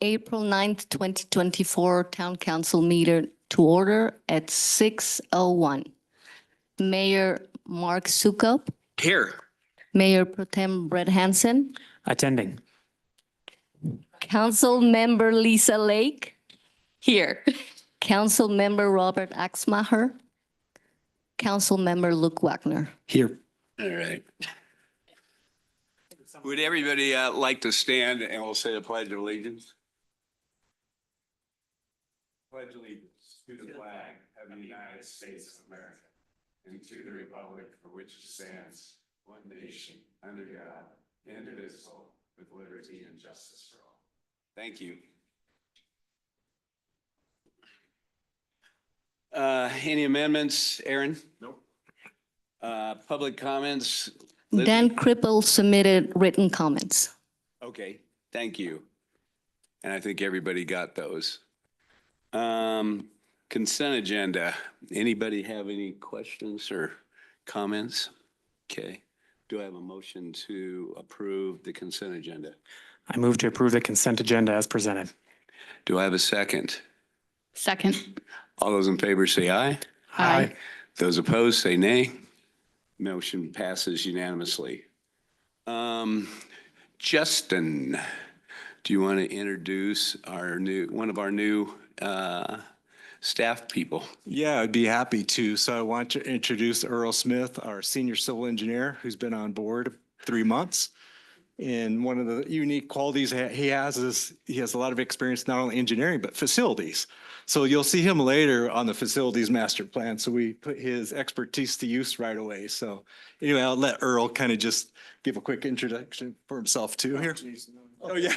April 9th, 2024 Town Council meeting to order at 6:01. Mayor Mark Sukup, Here. Mayor Pro Tem Brett Hansen, Attending. Council Member Lisa Lake, here. Council Member Robert Axmacher, Council Member Luke Wagner. Here. All right. Would everybody like to stand and we'll say the Pledge of Allegiance? Pledge allegiance to the flag of the United States of America and to the republic for which it stands, one nation, under God, indivisible, with liberty and justice for all. Thank you. Any amendments, Aaron? Nope. Public comments? Liz? Dan Cripple submitted written comments. Okay, thank you. And I think everybody got those. Consent agenda. Anybody have any questions or comments? Okay. Do I have a motion to approve the consent agenda? I move to approve the consent agenda as presented. Do I have a second? Second. All those in favor say aye. Aye. Those opposed say nay. Motion passes unanimously. Justin, do you want to introduce one of our new staff people? Yeah, I'd be happy to. So I want to introduce Earl Smith, our senior civil engineer, who's been on board 3 months. And one of the unique qualities he has is he has a lot of experience, not only engineering, but facilities. So you'll see him later on the facilities master plan. So we put his expertise to use right away. So anyway, I'll let Earl kind of just give a quick introduction for himself too here. Oh, yeah.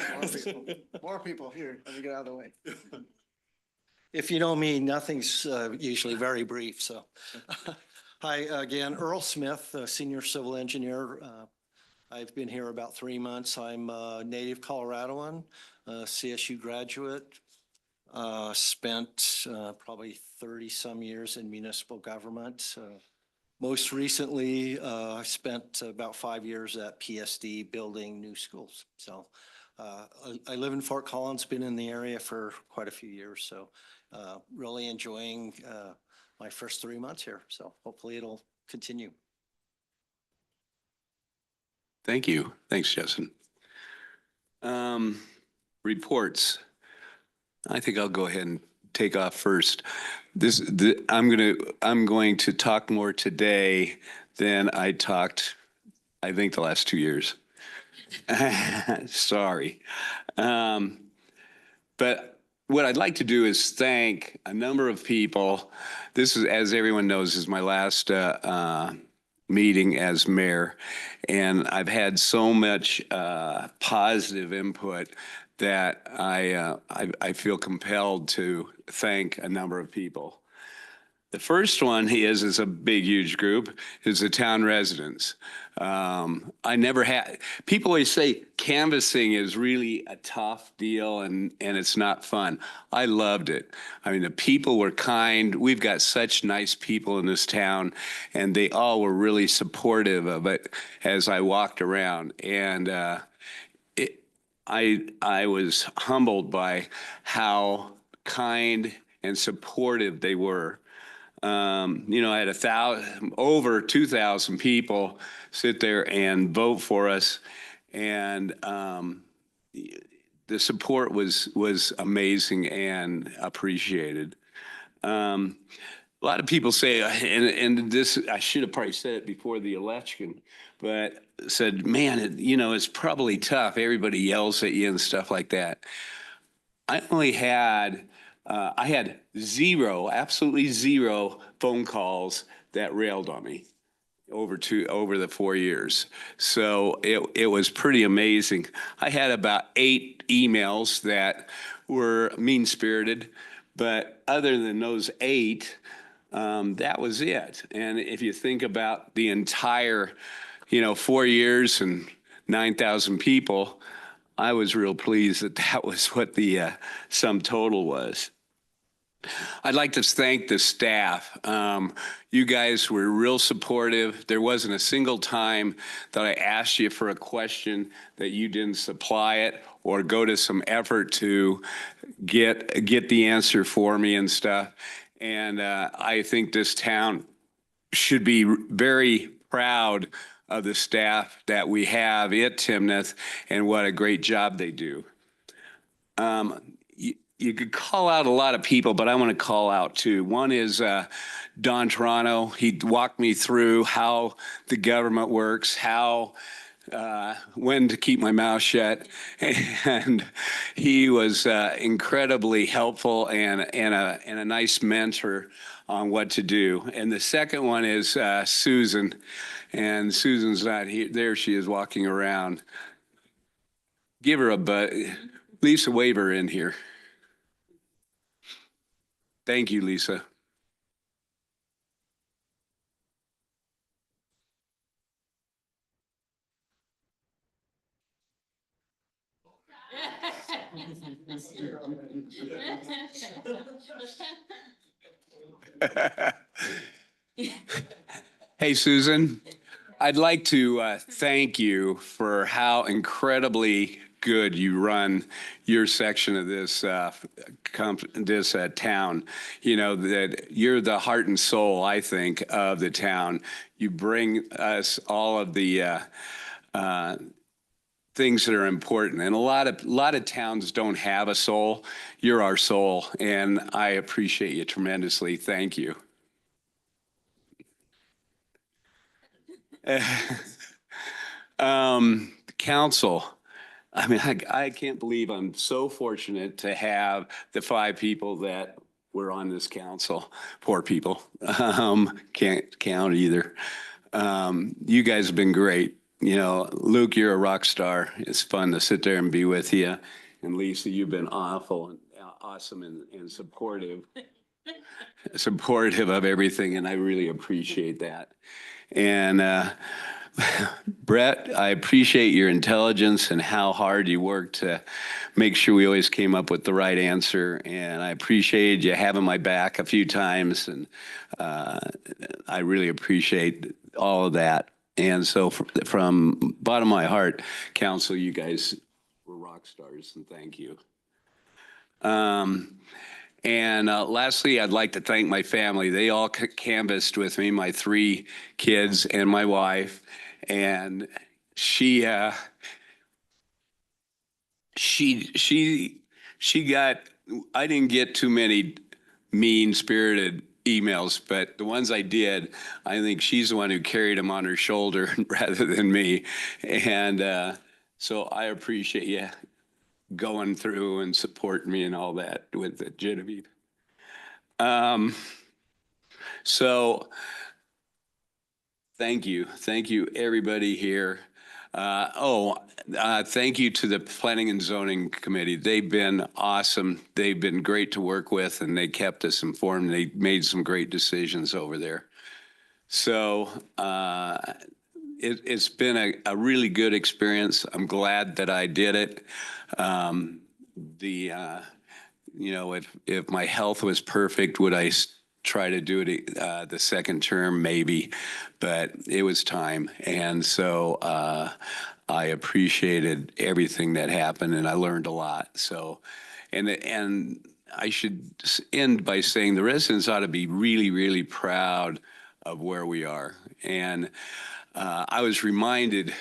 More people here. Let me get out of the way. If you know me, nothing's usually very brief, so. Hi, again, Earl Smith, senior civil engineer. I've been here about 3 months. I'm a native Coloradoan, CSU graduate. Spent probably 30-some years in municipal government. Most recently, I spent about 5 years at PSD building new schools. So I live in Fort Collins, been in the area for quite a few years. So really enjoying my first 3 months here. So hopefully it'll continue. Thank you. Thanks, Justin. Reports. I think I'll go ahead and take off first. I'm going to talk more today than I talked, I think, the last 2 years. Sorry. But what I'd like to do is thank a number of people. This is, as everyone knows, is my last meeting as mayor. And I've had so much positive input that I feel compelled to thank a number of people. The first one is a big, huge group, is the town residents. I never had, people always say canvassing is really a tough deal and it's not fun. I loved it. I mean, the people were kind. We've got such nice people in this town, and they all were really supportive of it as I walked around. And I was humbled by how kind and supportive they were. I had over 2,000 people sit there and vote for us, and the support was amazing and appreciated. A lot of people say, and this, I should have probably said it before the election, but said, man, it's probably tough. Everybody yells at you and stuff like that. I had absolutely zero phone calls that railed on me over the 4 years. So it was pretty amazing. I had about 8 emails that were mean-spirited, but other than those 8, that was it. And if you think about the entire, 4 years and 9,000 people, I was real pleased that was what the sum total was. I'd like to thank the staff. You guys were real supportive. There wasn't a single time that I asked you for a question that you didn't supply it or go to some effort to get the answer for me and stuff. And I think this town should be very proud of the staff that we have at Timnath and what a great job they do. You could call out a lot of people, but I want to call out two. One is Don Toronto. He walked me through how the government works, how when to keep my mouth shut, and he was incredibly helpful and a nice mentor on what to do. And the second one is Susan, and Susan's not here. There she is walking around. Give her a Lisa, wave her in here. Thank you, Lisa. Hey, Susan, I'd like to thank you for how incredibly good you run your section of this town. You know, that you're the heart and soul, I think, of the town. You bring us all of the things that are important, and a lot of towns don't have a soul. You're our soul, and I appreciate you tremendously. Thank you. Council. I mean, I can't believe I'm so fortunate to have the 5 people that were on this council. Poor people. Can't count either. You guys have been great. You know, Luke, you're a rock star. It's fun to sit there and be with you. And Lisa, you've been awful and awesome and supportive of everything, and I really appreciate that. And Brett, I appreciate your intelligence and how hard you worked to make sure we always came up with the right answer. And I appreciated you having my back a few times, and I really appreciate all of that. And so from bottom of my heart, Council, you guys were rock stars, and thank you. And lastly, I'd like to thank my family. They all canvassed with me, my 3 kids and my wife. And she got, I didn't get too many mean-spirited emails, but the ones I did, I think she's the one who carried them on her shoulder rather than me. And so I appreciate you going through and supporting me and all that with Genevieve. So thank you everybody here. Thank you to the Planning and Zoning Committee. They've been awesome. They've been great to work with, and they kept us informed. They made some great decisions over there. So it's been a really good experience. I'm glad that I did it. You know, if my health was perfect, would I try to do it the second term? Maybe, but it was time. And so I appreciated everything that happened, and I learned a lot. So, and I should end by saying the residents ought to be really, really proud of where we are. And I was reminded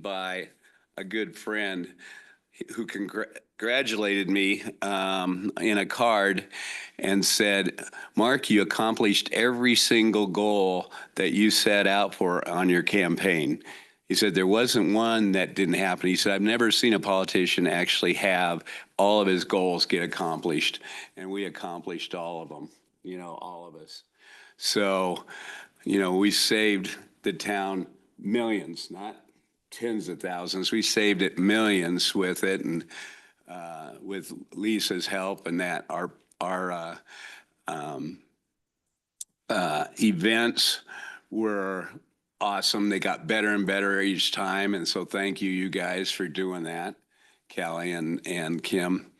by a good friend who congratulated me in a card and said, "Mark, you accomplished every single goal that you set out for on your campaign." He said, "There wasn't one that didn't happen." He said, "I've never seen a politician actually have all of his goals get accomplished." And we accomplished all of them, you know, all of us. So, you know, we saved the town millions, not tens of thousands. We saved it millions with it, and with Lisa's help, and that our events were awesome. They got better and better each time, and so thank you guys for doing that, Callie and Kim.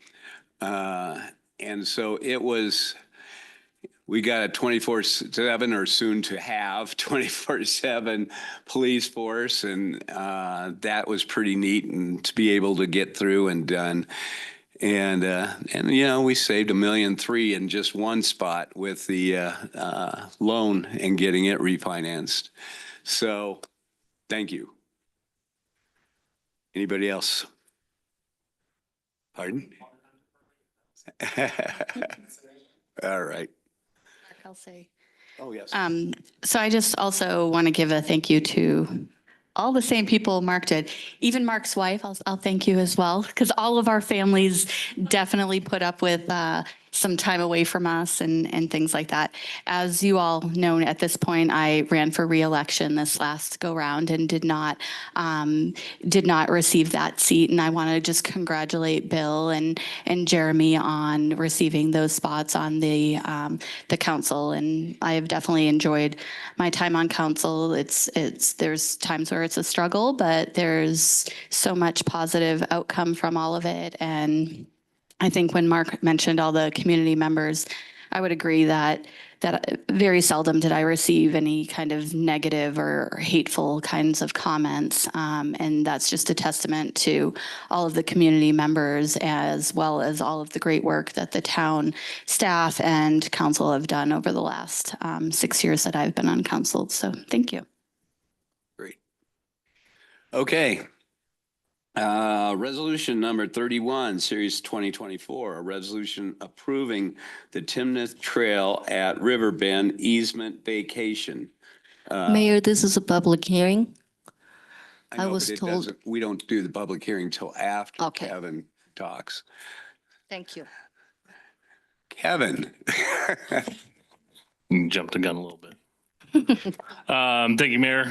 And so it was, we got a 24/7 or soon to have 24/7 police force. And that was pretty neat and to be able to get through and done. And you know, we saved $1.3 million in just one spot with the loan and getting it refinanced. So thank you. Anybody else? Pardon? All right. I'll say. Oh, yes. So I just also want to give a thank you to all the same people Mark did. Even Mark's wife, I'll thank you as well, because all of our families definitely put up with some time away from us and things like that. As you all know, at this point, I ran for reelection this last go round and did not receive that seat. And I want to just congratulate Bill and Jeremy on receiving those spots on the council. And I have definitely enjoyed my time on council. There's times where it's a struggle, but there's so much positive outcome from all of it. And I think when Mark mentioned all the community members, I would agree that very seldom did I receive any kind of negative or hateful kinds of comments. And that's just a testament to all of the community members, as well as all of the great work that the town staff and council have done over the last 6 years that I've been on council. So thank you. Great. Okay. Resolution number 31, Series 2024, a resolution approving the Timnath Trail at Riverbend easement vacation. Mayor, this is a public hearing. I know, was but it told- doesn't- We don't do the public hearing till after Okay. Kevin talks. Thank you. Kevin. Jumped the gun a little bit. Thank you, Mayor.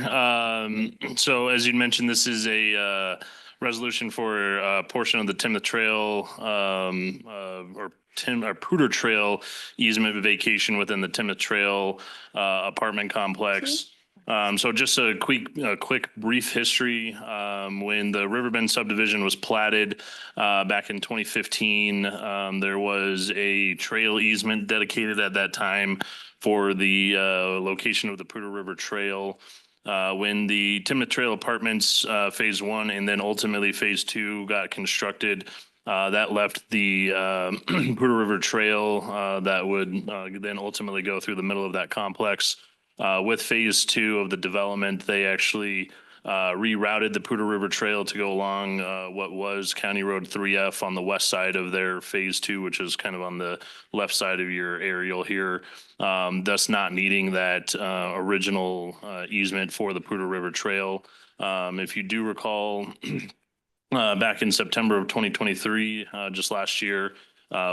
So as you mentioned, this is a resolution for a portion of the Timnath Trail or Pooter Trail easement vacation within the Timnath Trail apartment complex. So just a quick brief history. When the Riverbend subdivision was platted back in 2015, there was a trail easement dedicated at that time for the location of the Pooter River Trail. When the Timnath Trail Apartments Phase 1 and then ultimately Phase 2 got constructed, that left the Pooter River Trail that would then ultimately go through the middle of that complex. With Phase 2 of the development, they actually rerouted the Pooter River Trail to go along what was County Road 3F on the west side of their Phase 2, which is kind of on the left side of your aerial here, thus not needing that original easement for the Pooter River Trail. If you do recall, back in September of 2023, just last year,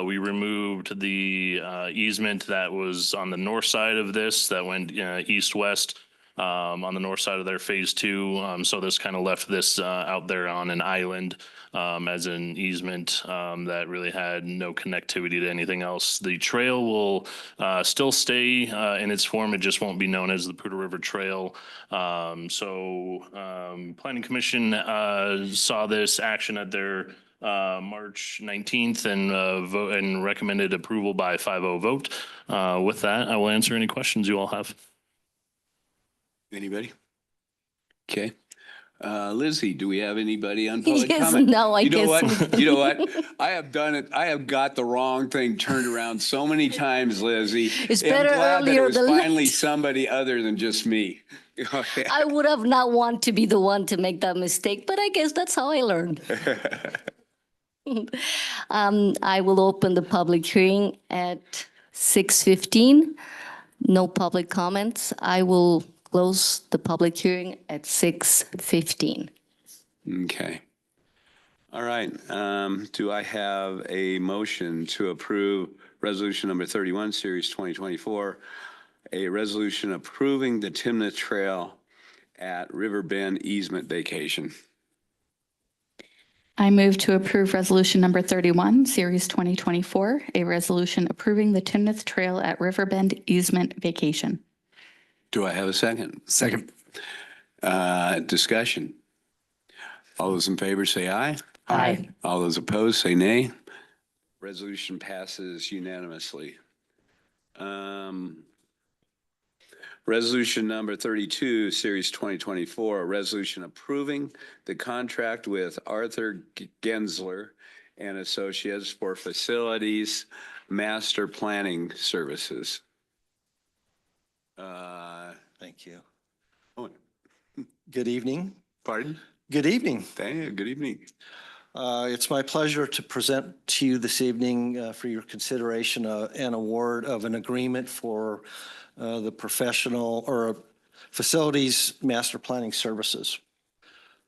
we removed the easement that was on the north side of this that went east-west on the north side of their Phase 2. So this kind of left this out there on an island as an easement that really had no connectivity to anything else. The trail will still stay in its form. It just won't be known as the Pooter River Trail. Planning Commission saw this action at their March 19th and recommended approval by 5-0 vote. With that, I will answer any questions you all have. Anybody? Okay. Lizzie, do we have anybody on public Yes, comment? no, I You know guess. what? You know what? I have done it. I have got the wrong thing turned around so many times, Lizzie. It's I'm better glad that it earlier was than finally late. somebody other than just me. I would have not want to be the one to make that mistake, but I guess that's how I learned. I will open the public hearing at 6:15. No public comments. I will close the public hearing at 6:15. Okay. All right. Do I have a motion to approve resolution number 31, series 2024, a resolution approving the Timnath Trail at Riverbend easement vacation? I move to approve resolution number 31, series 2024, a resolution approving the Timnath Trail at Riverbend easement vacation. Do I have a second? Second. Discussion. All those in favor say aye. Aye. All those opposed say nay. Resolution passes unanimously. Resolution number 32, Series 2024, a resolution approving the contract with Arthur Gensler and Associates for Facilities Master Planning Services. Thank you. Oh, Good evening. pardon? Good evening. Thank you. Good evening. It's my pleasure to present to you this evening for your consideration an award of an agreement for the professional or facilities master planning services.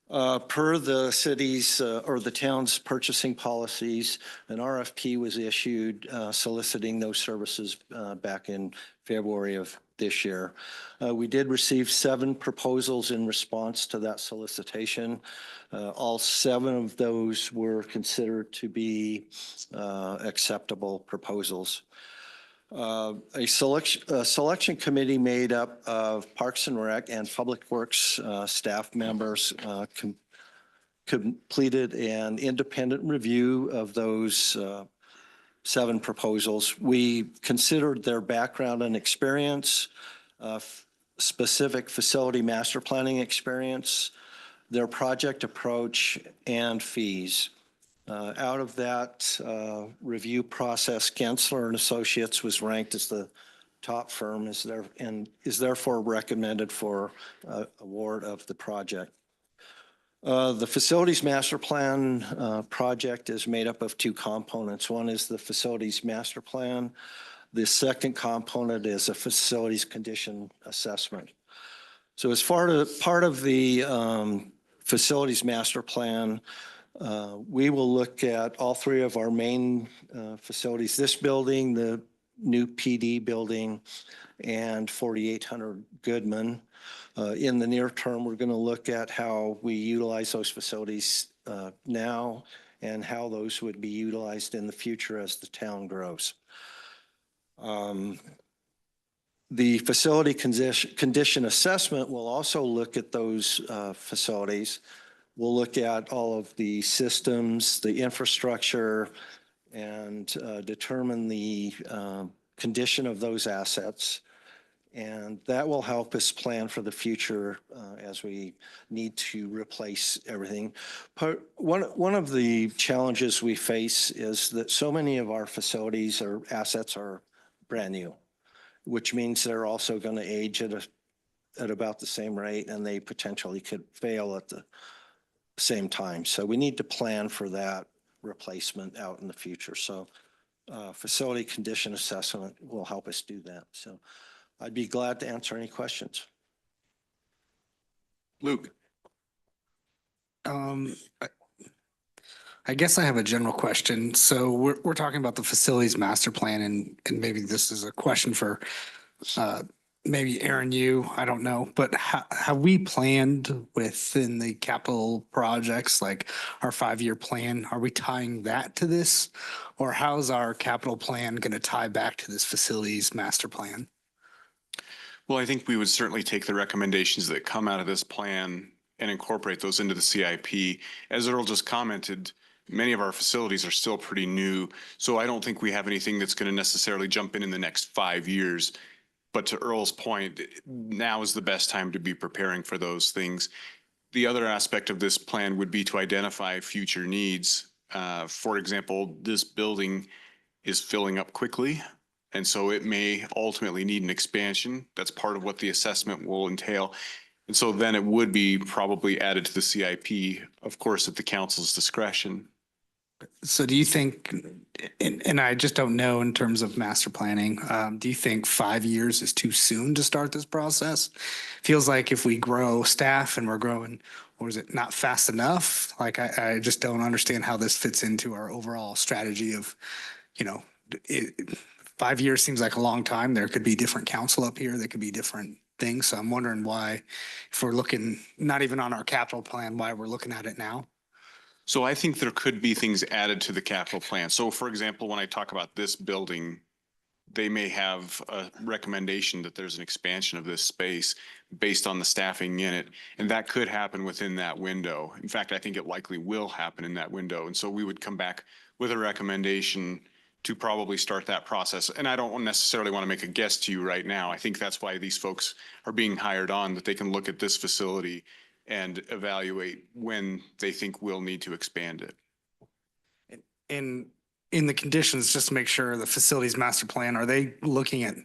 Per the city's or the town's purchasing policies, an RFP was issued soliciting those services back in February of this year. We did receive 7 proposals in response to that solicitation. All 7 of those were considered to be acceptable proposals. A selection committee made up of Parks and Rec and Public Works staff members completed an independent review of those 7 proposals. We considered their background and experience, specific facility master planning experience, their project approach, and fees. Out of that review process, Gensler and Associates was ranked as the top firm and is therefore recommended for award of the project. The Facilities Master Plan project is made up of 2 components. One is the Facilities Master Plan. The second component is a Facilities Condition Assessment. So as part of the Facilities Master Plan, we will look at all 3 of our main facilities, this building, the new PD building, and 4800 Goodman. In the near term, we're going to look at how we utilize those facilities now and how those would be utilized in the future as the town grows. The facility condition assessment will also look at those facilities. We'll look at all of the systems, the infrastructure, and determine the condition of those assets. And that will help us plan for the future as we need to replace everything. One of the challenges we face is that so many of our facilities or assets are brand new, which means they're also going to age at about the same rate, and they potentially could fail at the same time. So we need to plan for that replacement out in the future. So facility condition assessment will help us do that. So I'd be glad to answer any questions. Luke. I guess I have a general question. So we're talking about the facilities master plan, and maybe this is a question for maybe Aaron, I don't know, but have we planned within the capital projects, like our 5-year plan? Are we tying that to this, or how's our capital plan going to tie back to this facilities master plan? Well, I think we would certainly take the recommendations that come out of this plan and incorporate those into the CIP. As Earl just commented, many of our facilities are still pretty new, so I don't think we have anything that's going to necessarily jump in the next 5 years. But to Earl's point, now is the best time to be preparing for those things. The other aspect of this plan would be to identify future needs. For example, this building is filling up quickly, and so it may ultimately need an expansion. That's part of what the assessment will entail. And so then it would be probably added to the CIP, of course, at the council's discretion. So do you think, and I just don't know in terms of master planning, do you think 5 years is too soon to start this process? Feels like if we grow staff and we're growing, or is it not fast enough? Like, I just don't understand how this fits into our overall strategy of, 5 years seems like a long time. There could be different council up here. There could be different things. So I'm wondering why, if we're looking, not even on our capital plan, why we're looking at it now. So I think there could be things added to the capital plan. So for example, when I talk about this building, they may have a recommendation that there's an expansion of this space. based on the staffing in it. And that could happen within that window. In fact, I think it likely will happen in that window. And so we would come back with a recommendation to probably start that process. And I don't necessarily want to make a guess to you right now. I think that's why these folks are being hired on, that they can look at this facility and evaluate when they think we'll need to expand it. In the conditions, just to make sure the facilities master plan, are they looking at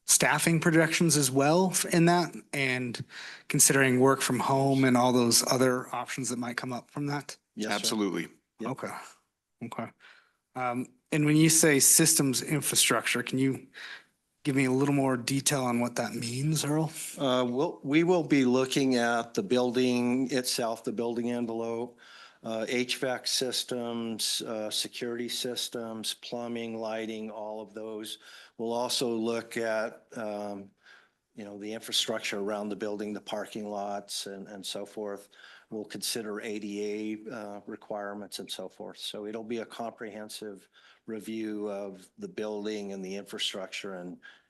staffing projections as well in that? And considering work from home and all those other options that might come up from that? Yes, sir. Absolutely. Yep. Okay. Okay. And when you say systems infrastructure, can you give me a little more detail on what that means, Earl? We will be looking at the building itself, the building envelope, HVAC systems, security systems, plumbing, lighting, all of those. We'll also look at, the infrastructure around the building, the parking lots and so forth. We'll consider ADA requirements and so forth. So it'll be a comprehensive review of the building and the infrastructure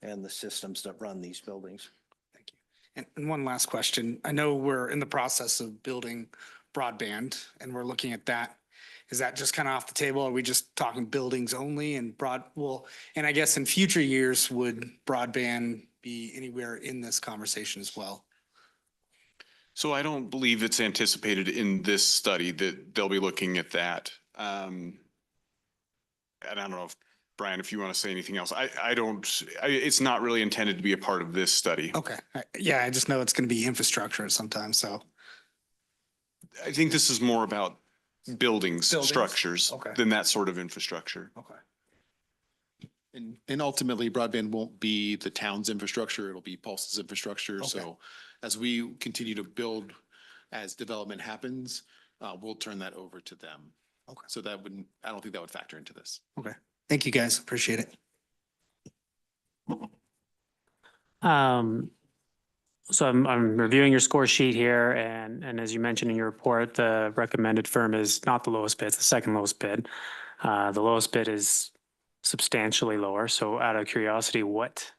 and the systems that run these buildings. Thank you. And one last question. I know we're in the process of building broadband and we're looking at that. Is that just kind of off the table? Are we just talking buildings only and and I guess in future years, would broadband be anywhere in this conversation as well? So I don't believe it's anticipated in this study that they'll be looking at that. And I don't know if, Brian, if you want to say anything else. It's not really intended to be a part of this study. Okay. Yeah, I just know it's going to be infrastructure sometimes, so. I think this is more about buildings, Buildings? structures, Okay. than that sort of infrastructure. Okay. And ultimately, broadband won't be the town's infrastructure, it'll be Pulse's infrastructure. Okay. So as we continue to build, as development happens, we'll turn that over to them. Okay. So I don't think that would factor into this. Okay. Thank you, guys. Appreciate it. So I'm reviewing your score sheet here, and as you mentioned in your report, the recommended firm is not the lowest bid, it's the second lowest bid. The lowest bid is substantially lower. So out of curiosity, what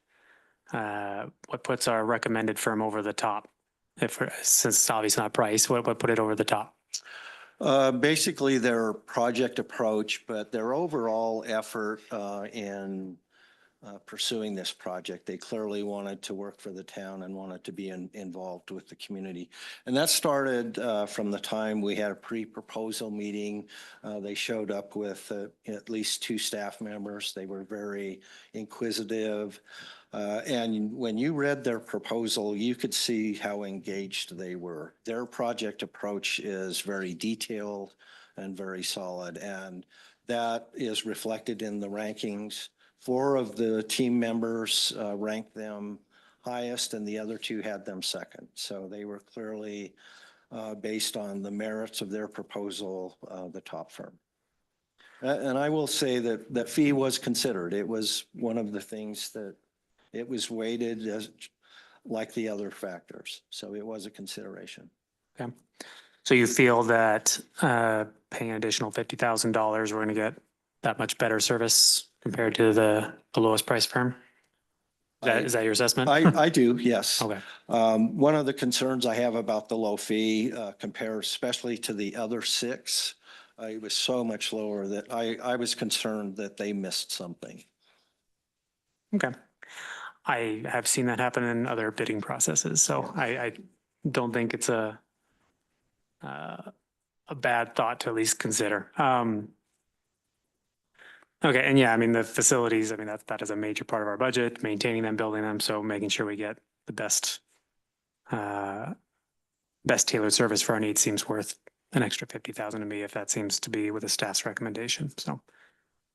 puts our recommended firm over the top? Since it's obviously not price, what put it over the top? Basically their project approach, but their overall effort in pursuing this project. They clearly wanted to work for the town and wanted to be involved with the community. And that started from the time we had a pre-proposal meeting. They showed up with at least 2 staff members. They were very inquisitive. And when you read their proposal, you could see how engaged they were. Their project approach is very detailed and very solid. And that is reflected in the rankings. 4 of the team members ranked them highest and the other 2 had them second. So they were clearly, based on the merits of their proposal, the top firm. And I will say that fee was considered. It was one of the things that it was weighted as like the other factors. So it was a consideration. Okay. So you feel that paying an additional $50,000, we're going to get that much better service compared to the lowest price firm? Is that your assessment? I do, yes. Okay. One of the concerns I have about the low fee compared especially to the other 6, it was so much lower that I was concerned that they missed something. Okay. I have seen that happen in other bidding processes, so I don't think it's a bad thought to at least consider. Okay, and yeah, I mean, the facilities, I mean, that is a major part of our budget, maintaining them, building them, so making sure we get the best tailored service for our needs seems worth an extra 50,000 to me, if that seems to be with the staff's recommendation. So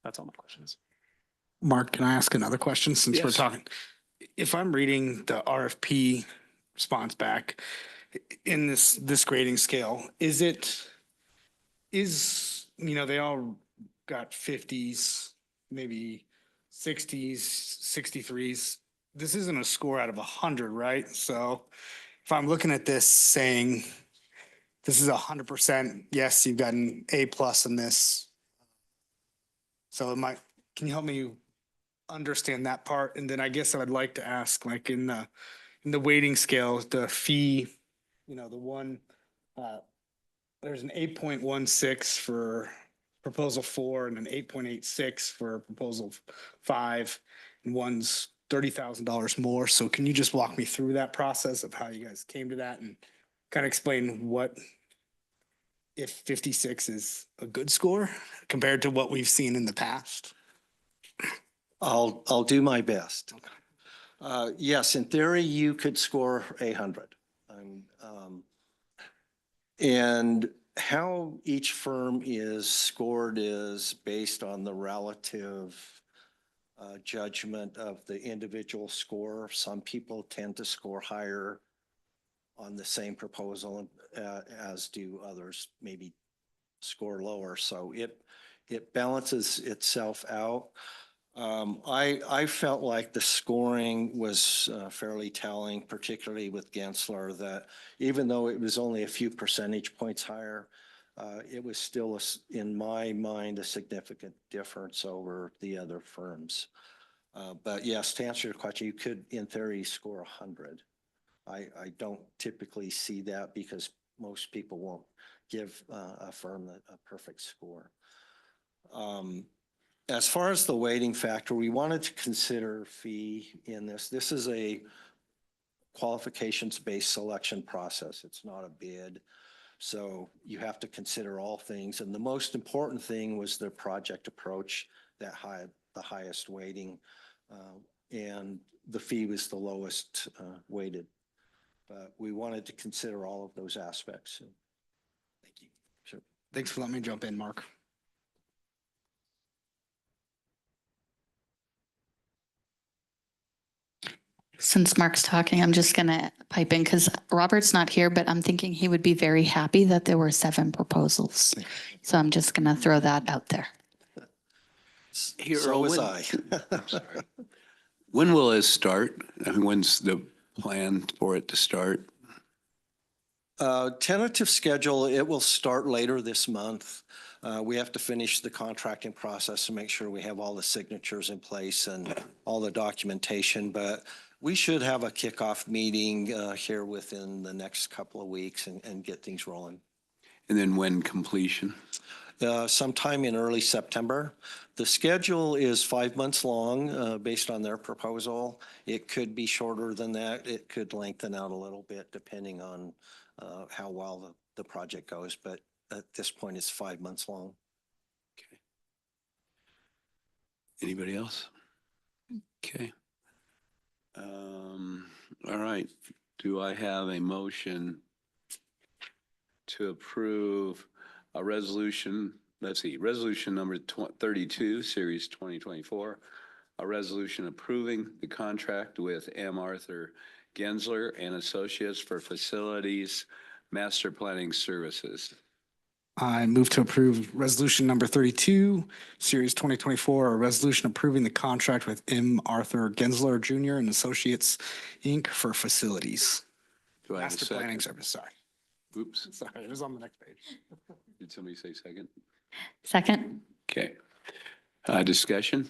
that's all my questions. Mark, can I ask another question since we're Yes. talking? If I'm reading the RFP response back in this grading scale, they all got 50s, maybe 60s, 63s. This isn't a score out of 100, right? So if I'm looking at this saying, this is 100%, yes, you've got an A+ in this. So can you help me understand that part? And then I guess I would like to ask, like in in the weighting scale, the fee, the one, there's an 8.16 for proposal 4 and an 8.86 for proposal 5, and one's $30,000 more. So can you just walk me through that process of how you guys came to that and kind of explain what, if 56 is a good score compared to what we've seen in the past? I'll do my best. Yes, in theory, you could score 100. And how each firm is scored is based on the relative judgment of the individual score. Some people tend to score higher on the same proposal as do others, maybe score lower. So it balances itself out. I felt like the scoring was fairly telling, particularly with Gensler, that even though it was only a few percentage points higher, it was still, in my mind, a significant difference over the other firms. But yes, to answer your question, you could, in theory, score 100. I don't typically see that because most people won't give a firm a perfect score. As far as the weighting factor, we wanted to consider fee in this. This is a qualifications-based selection process. It's not a bid. So you have to consider all things. And the most important thing was the project approach that had the highest weighting. And the fee was the lowest weighted. But we wanted to consider all of those aspects. Thank you. Sure. Thanks for letting me jump in, Mark. Since Mark's talking, I'm just going to pipe in because Robert's not here, but I'm thinking he would be very happy that there were 7 proposals. So I'm just going to throw that out there. So was I. When will this start? I mean, when's the plan for it to start? Tentative schedule, it will start later this month. We have to finish the contracting process to make sure we have all the signatures in place and all the documentation, but we should have a kickoff meeting here within the next couple of weeks and get things rolling. And then when completion? Sometime in early September. The schedule is 5 months long based on their proposal. It could be shorter than that. It could lengthen out a little bit depending on how well the project goes, but at this point it's 5 months long. Okay. Anybody else? Okay. All right. Do I have a motion to approve a resolution? Let's see, resolution number 32, series 2024, a resolution approving the contract with M. Arthur Gensler and Associates for Facilities Master Planning Services. I move to approve resolution number 32, series 2024, a resolution approving the contract with M. Arthur Gensler Jr. and Associates, Inc. for facilities. Do I have a Master Planning second? Service, sorry. Oops, Sorry, it was on the next page. did somebody say second? Second. Okay. Discussion?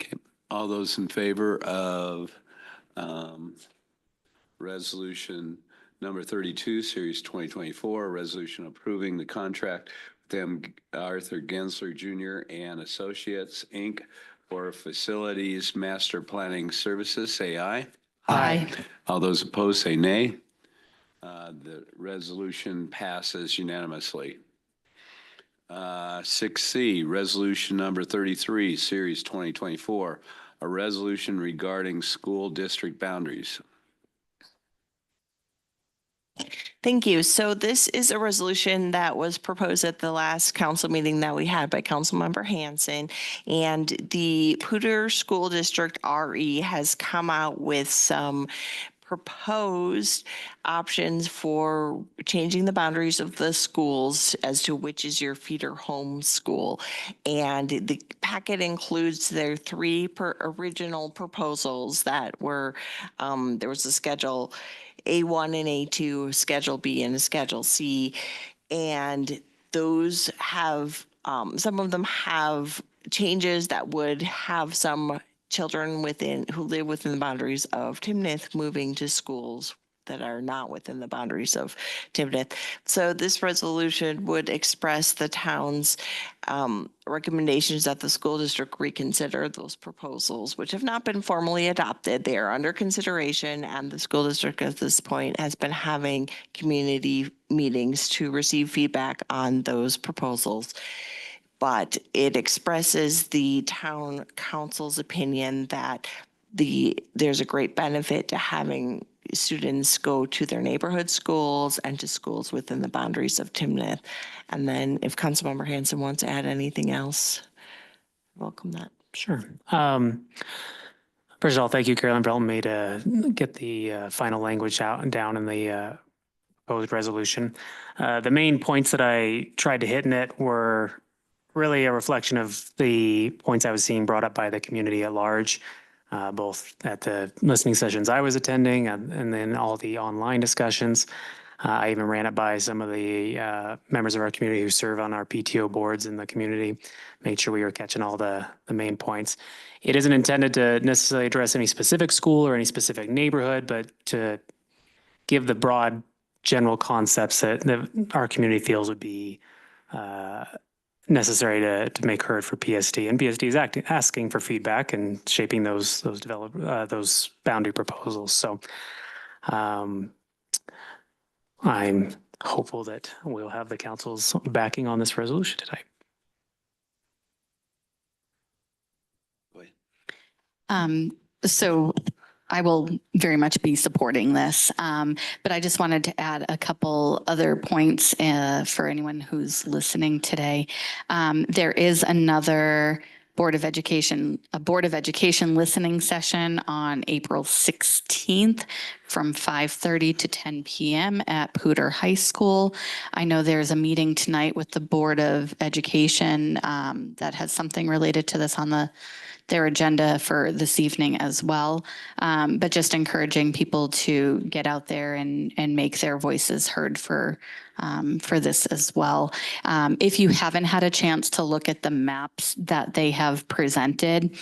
Okay, all those in favor of resolution number 32, series 2024, a resolution approving the contract with M. Arthur Gensler Jr. and Associates, Inc. for Facilities Master Planning Services, say aye. Aye. All those opposed say nay. The resolution passes unanimously. 6C, resolution number 33, series 2024, a resolution regarding school district boundaries. Thank you. So this is a resolution that was proposed at the last council meeting that we had by Councilmember Hansen. And the Poudre School District RE has come out with some proposed options for changing the boundaries of the schools as to which is your feeder home school. And the packet includes their 3 original proposals that were, there was a schedule A1 and A2, Schedule B and Schedule C. And those have, some of them have changes that would have some children who live within the boundaries of Timnath moving to schools that are not within the boundaries of Timnath. So this resolution would express the town's recommendations that the school district reconsider those proposals, which have not been formally adopted. They are under consideration, and the school district at this point has been having community meetings to receive feedback on those proposals. But it expresses the town council's opinion that there's a great benefit to having students go to their neighborhood schools and to schools within the boundaries of Timnath. And then if Councilmember Hanson wants to add anything else, welcome that. Sure. First of all, thank you, Carolyn, for helping me to get the final language out and down in the proposed resolution. The main points that I tried to hit in it were really a reflection of the points I was seeing brought up by the community at large, both at the listening sessions I was attending and then all the online discussions. I even ran it by some of the members of our community who serve on our PTO boards in the community, made sure we were catching all the main points. It isn't intended to necessarily address any specific school or any specific neighborhood, but to give the broad general concepts that our community feels would be necessary to make heard for PSD. And PSD is asking for feedback and shaping those boundary proposals. So I'm hopeful that we'll have the council's backing on this resolution tonight. So I will very much be supporting this, but I just wanted to add a couple other points for anyone who's listening today. There is another Board of Education listening session on April 16th from 5:30 to 10 p.m. at Poudre High School. I know there's a meeting tonight with the Board of Education that has something related to this on their agenda for this evening as well. But just encouraging people to get out there and make their voices heard for this as well. If you haven't had a chance to look at the maps that they have presented,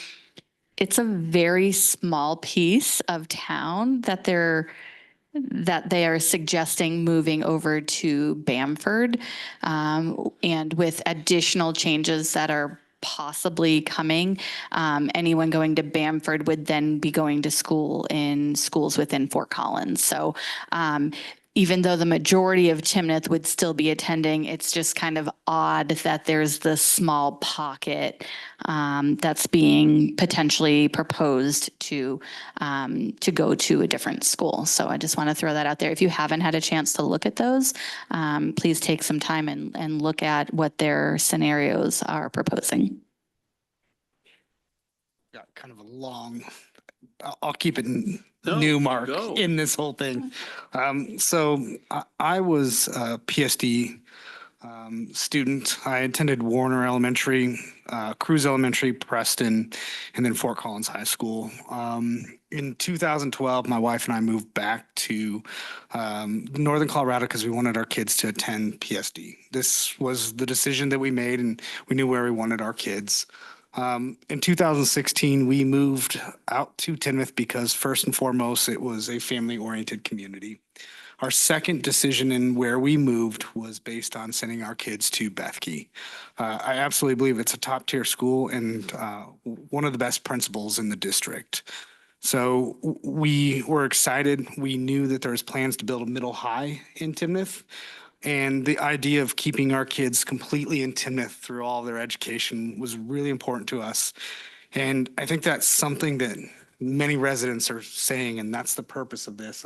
it's a very small piece of town that they are suggesting moving over to Bamford, and with additional changes that are possibly coming. Anyone going to Bamford would then be going to school in schools within Fort Collins. So even though the majority of Timnath would still be attending, it's just kind of odd that there's this small pocket that's being potentially proposed to go to a different school. So I just want to throw that out there. If you haven't had a chance to look at those, please take some time and look at what their scenarios are proposing. Got kind of a long, I'll keep it new, Mark, in this whole thing. So I was a PSD student. I attended Warner Elementary, Cruz Elementary, Preston, and then Fort Collins High School. In 2012, my wife and I moved back to Northern Colorado because we wanted our kids to attend PSD. This was the decision that we made, and we knew where we wanted our kids. In 2016, we moved out to Timnath because first and foremost, it was a family-oriented community. Our second decision in where we moved was based on sending our kids to Bethke. I absolutely believe it's a top-tier school and one of the best principals in the district. So we were excited. We knew that there was plans to build a middle high in Timnath. And the idea of keeping our kids completely in Timnath through all their education was really important to us. And I think that's something that many residents are saying, and that's the purpose of this,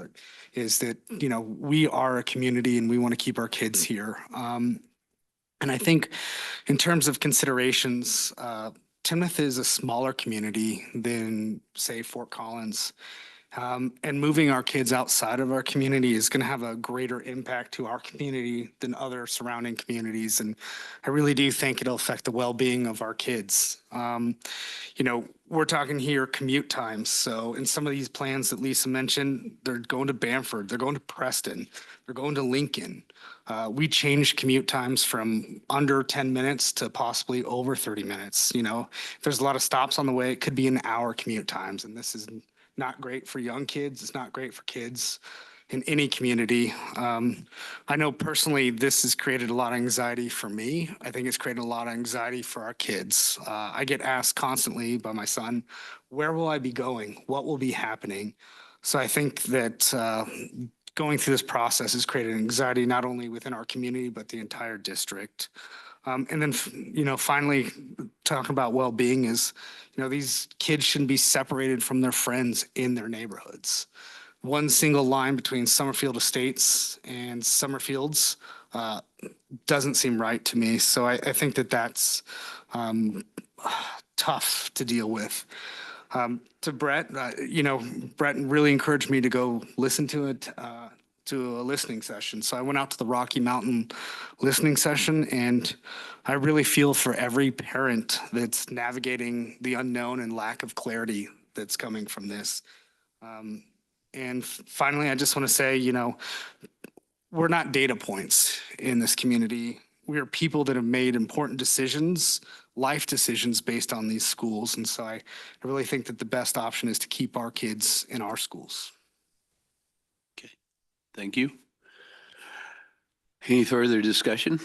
is that, you know, we are a community and we want to keep our kids here. And I think in terms of considerations, Timnath is a smaller community than, say, Fort Collins. And moving our kids outside of our community is going to have a greater impact to our community than other surrounding communities. And I really do think it'll affect the well-being of our kids. We're talking here commute times. So in some of these plans that Lisa mentioned, they're going to Bamford, they're going to Preston, they're going to Lincoln. We changed commute times from under 10 minutes to possibly over 30 minutes. If there's a lot of stops on the way, it could be an hour commute times. And this is not great for young kids. It's not great for kids in any community. I know personally this has created a lot of anxiety for me. I think it's created a lot of anxiety for our kids. I get asked constantly by my son, where will I be going? What will be happening? So I think that going through this process has created anxiety not only within our community, but the entire district. And then, finally, talking about well-being is, these kids shouldn't be separated from their friends in their neighborhoods. One single line between Summerfield Estates and Summerfields doesn't seem right to me. So I think that that's tough to deal with. To Brett, Brett really encouraged me to go listen to it, to a listening session. So I went out to the Rocky Mountain listening session, and I really feel for every parent that's navigating the unknown and lack of clarity that's coming from this. And finally, I just want to say, we're not data points in this community. We are people that have made important decisions, life decisions based on these schools. And so I really think that the best option is to keep our kids in our schools. Okay, thank you. Any further discussion?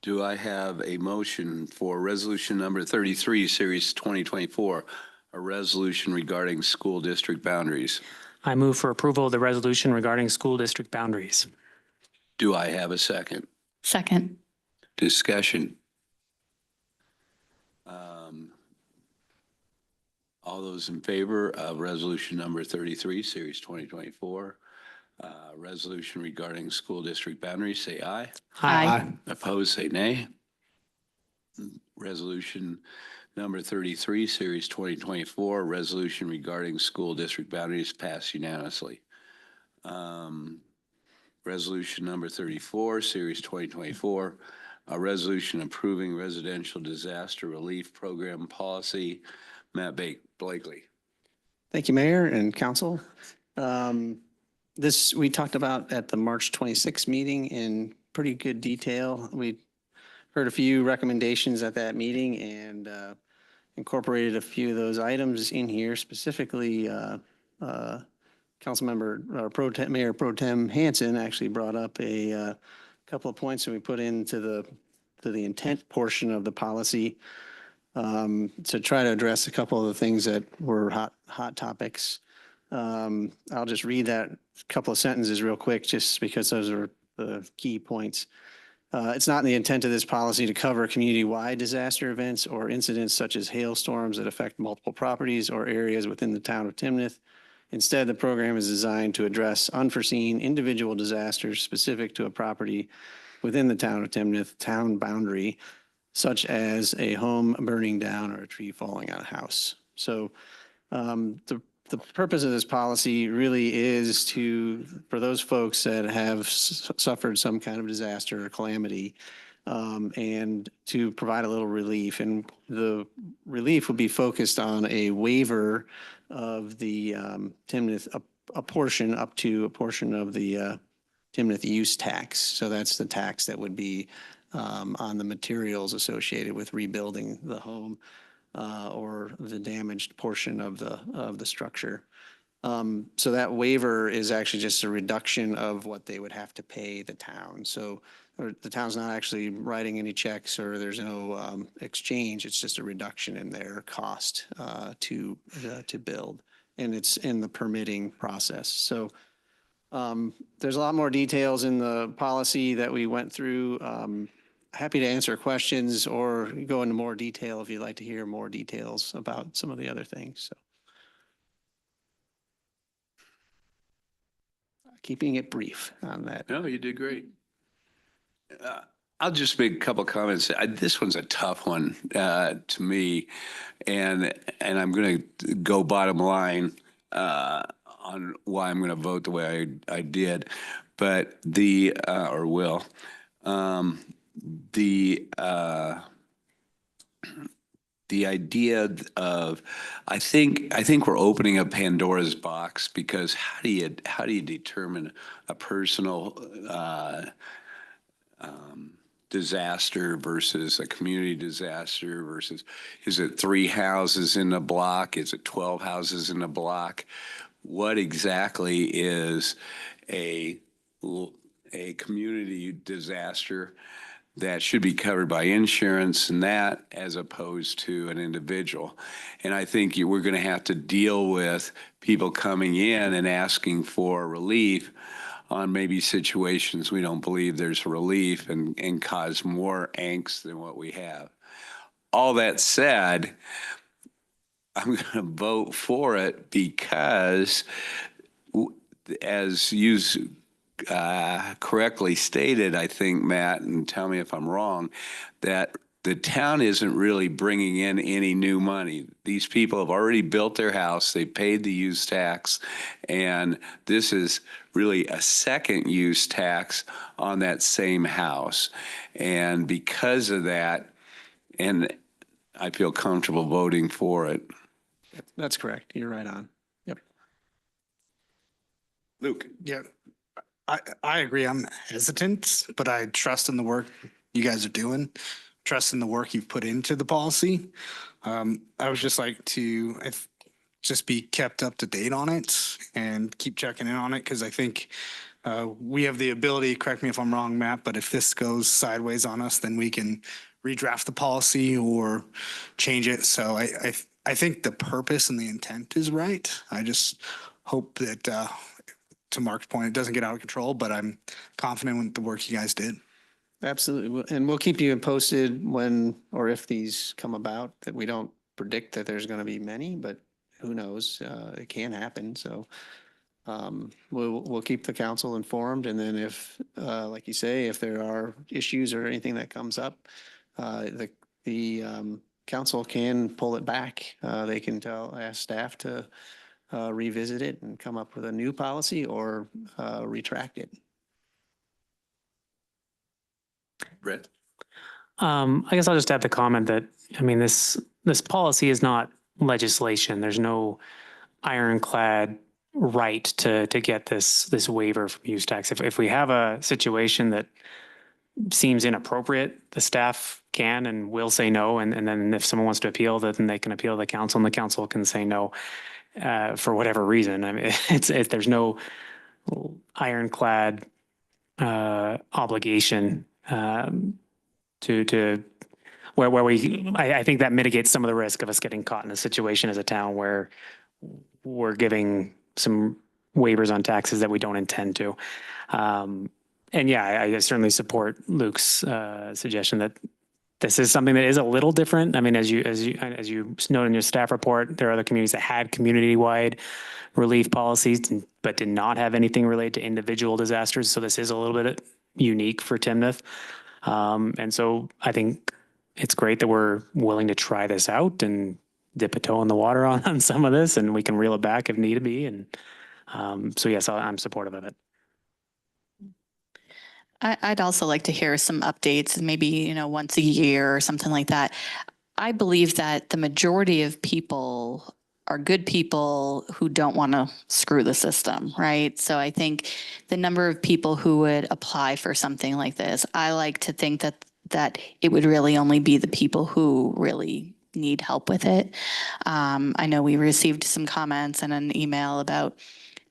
Do I have a motion for resolution number 33, series 2024, a resolution regarding school district boundaries? I move for approval of the resolution regarding school district boundaries. Do I have a second? Second. Discussion. All those in favor of resolution number 33, series 2024, resolution regarding school district boundaries, say aye. Aye. Opposed, say nay. Resolution number 33, series 2024, resolution regarding school district boundaries passed unanimously. Resolution number 34, series 2024, a resolution approving residential disaster relief program policy. Matt Blakely. Thank you, Mayor and Council. This we talked about at the March 26th meeting in pretty good detail. We heard a few recommendations at that meeting and incorporated a few of those items in here, specifically Councilmember Mayor Pro Tem Hansen actually brought up a couple of points that we put into the intent portion of the policy to try to address a couple of the things that were hot topics. I'll just read that couple of sentences real quick, just because those are the key points. It's not in the intent of this policy to cover community-wide disaster events or incidents such as hailstorms that affect multiple properties or areas within the town of Timnath. Instead, the program is designed to address unforeseen individual disasters specific to a property within the town of Timnath town boundary, such as a home burning down or a tree falling on a house. So the purpose of this policy really is for those folks that have suffered some kind of disaster or calamity, and to provide a little relief. And the relief would be focused on a waiver of the Timnath, a portion up to a portion of the Timnath use tax. So that's the tax that would be on the materials associated with rebuilding the home or the damaged portion of the structure. So that waiver is actually just a reduction of what they would have to pay the town. So the town's not actually writing any checks, or there's no exchange. It's just a reduction in their cost to build, and it's in the permitting process. So there's a lot more details in the policy that we went through. Happy to answer questions or go into more detail if you'd like to hear more details about some of the other things. So keeping it brief on that. No, you did great. I'll just make a couple comments. This one's a tough one to me, and I'm going to go bottom line on why I'm going to vote the way I did, but or will. The idea of, I think we're opening up Pandora's box, because how do you determine a personal disaster versus a community disaster versus, is it 3 houses in a block? Is it 12 houses in a block? What exactly is a community disaster that should be covered by insurance and that, as opposed to an individual? And I think we're going to have to deal with people coming in and asking for relief on maybe situations we don't believe there's relief, and cause more angst than what we have. All that said, I'm going to vote for it because, as you correctly stated, I think, Matt, and tell me if I'm wrong, that the town isn't really bringing in any new money. These people have already built their house, they paid the use tax, and this is really a second use tax on that same house. And because of that, and I feel comfortable voting for it. That's correct. You're right on. Yep. Luke? Yeah, I agree. I'm hesitant, but I trust in the work you guys are doing. Trust in the work you've put into the policy. I would just like to just be kept up to date on it and keep checking in on it, because I think we have the ability, correct me if I'm wrong, Matt, but if this goes sideways on us, then we can redraft the policy or change it. So I think the purpose and the intent is right. I just hope that, to Mark's point, it doesn't get out of control, but I'm confident with the work you guys did. Absolutely. And we'll keep you posted when or if these come about. That we don't predict that there's going to be many, but who knows? It can happen. So we'll keep the council informed. And then if, like you say, if there are issues or anything that comes up, the council can pull it back. They can ask staff to revisit it and come up with a new policy or retract it. Brett? I guess I'll just add the comment that, I mean, this policy is not legislation. There's no ironclad right to get this waiver from use tax. If we have a situation that seems inappropriate, the staff can and will say no. And then if someone wants to appeal, then they can appeal to the council, and the council can say no for whatever reason. I mean, there's no ironclad obligation to where I think that mitigates some of the risk of us getting caught in a situation as a town where we're giving some waivers on taxes that we don't intend to. And yeah, I certainly support Luke's suggestion that this is something that is a little different. I mean, as you noted in your staff report, there are other communities that had community-wide relief policies, but did not have anything related to individual disasters. So this is a little bit unique for Timnath. And so I think it's great that we're willing to try this out and dip a toe in the water on some of this, and we can reel it back if need be. And so yes, I'm supportive of it. I'd also like to hear some updates, maybe, once a year or something like that. I believe that the majority of people are good people who don't want to screw the system, right? So I think the number of people who would apply for something like this, I like to think that it would really only be the people who really need help with it. I know we received some comments and an email about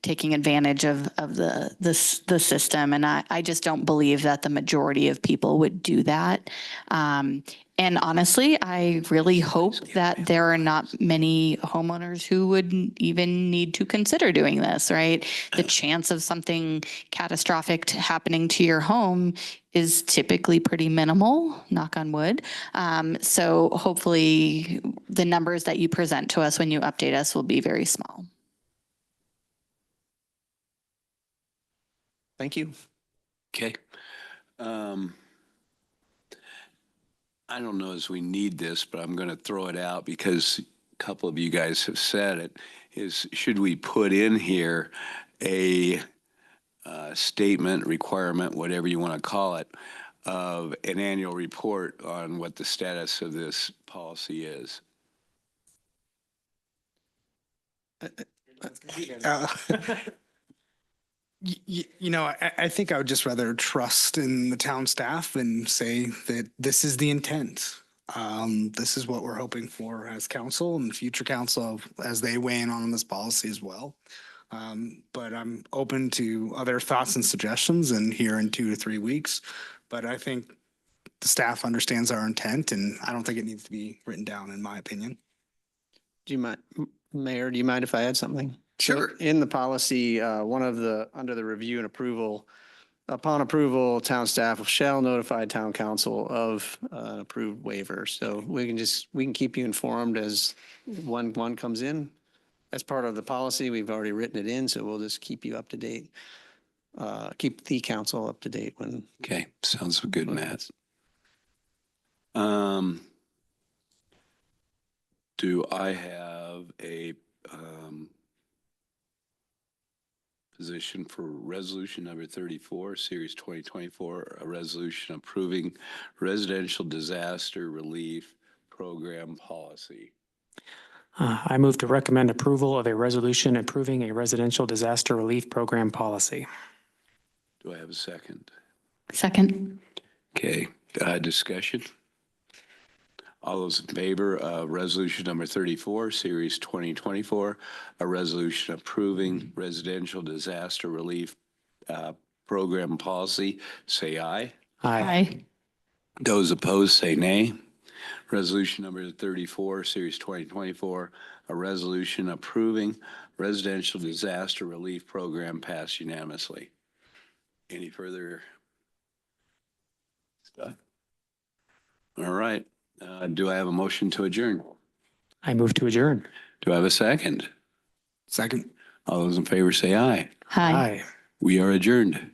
taking advantage of the system. And I just don't believe that the majority of people would do that. And honestly, I really hope that there are not many homeowners who would even need to consider doing this, right? The chance of something catastrophic happening to your home is typically pretty minimal, knock on wood. So hopefully the numbers that you present to us when you update us will be very small. Thank you. Okay. I don't know as we need this, but I'm going to throw it out because a couple of you guys have said it, is should we put in here a statement, requirement, whatever you want to call it, of an annual report on what the status of this policy is? I think I would just rather trust in the town staff and say that this is the intent. This is what we're hoping for as council and future council as they weigh in on this policy as well. But I'm open to other thoughts and suggestions and here in 2 to 3 weeks. But I think the staff understands our intent and I don't think it needs to be written down, in my opinion. Do you mind, Mayor, do you mind if I add something? So Sure. in the policy, under the review and approval, upon approval, town staff shall notify town council of an approved waiver. So we can keep you informed as one comes in. As part of the policy, we've already written it in, so we'll just keep you up to date. Keep the council up to date when. Okay, sounds good, Matt. Do I have a position for resolution number 34, series 2024, a resolution approving residential disaster relief program policy? I move to recommend approval of a resolution approving a residential disaster relief program policy. Do I have a second? Second. Okay, discussion? All those in favor of resolution number 34, series 2024, a resolution approving residential disaster relief program policy, say aye. Aye. Those opposed, say nay. Resolution number 34, series 2024, a resolution approving residential disaster relief program passed unanimously. Any further stuff? All right. Do I have a motion to adjourn? I move to adjourn. Do I have a second? Second. All those in favor say aye. Aye. We are adjourned.